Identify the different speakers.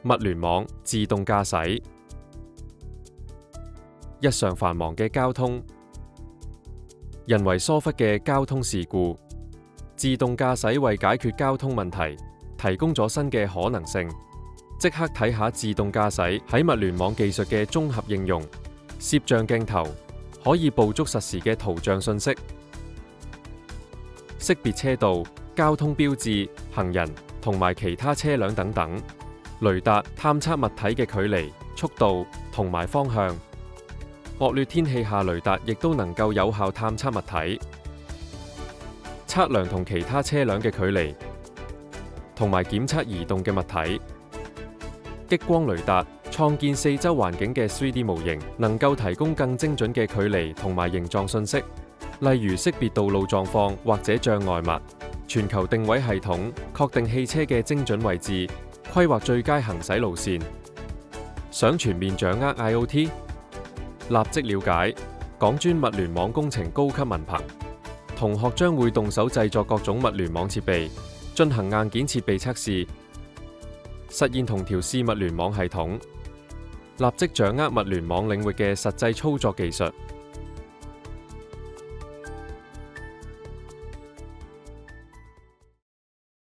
Speaker 1: 物聯網、自動駕駛。日常繁忙嘅交通，人為疏忽嘅交通事故，自動駕駛為解決交通問題提供咗新嘅可能性。即刻睇下自動駕駛喺物聯網技術嘅綜合應用。攝像鏡頭可以捕捉實時嘅圖像信息，識別車道、交通標誌、行人同埋其他車輛等等。雷達探測物體嘅距離、速度同埋方向。惡劣天氣下，雷達亦都能夠有效探測物體，測量同其他車輛嘅距離，同埋檢測移動嘅物體。激光雷達創建四周環境嘅 3D 模型，能夠提供更精準嘅距離同埋形狀信息，例如識別道路狀況或者障礙物。全球定位系統確定汽車嘅精準位置，規劃最佳行駛路線。想全面掌握 IoT？ 立即了解港專物聯網工程高級文憑。同學將會動手製作各種物聯網設備，進行硬件設備測試，實現同調試物聯網系統。立即掌握物聯網領域嘅實際操作技術。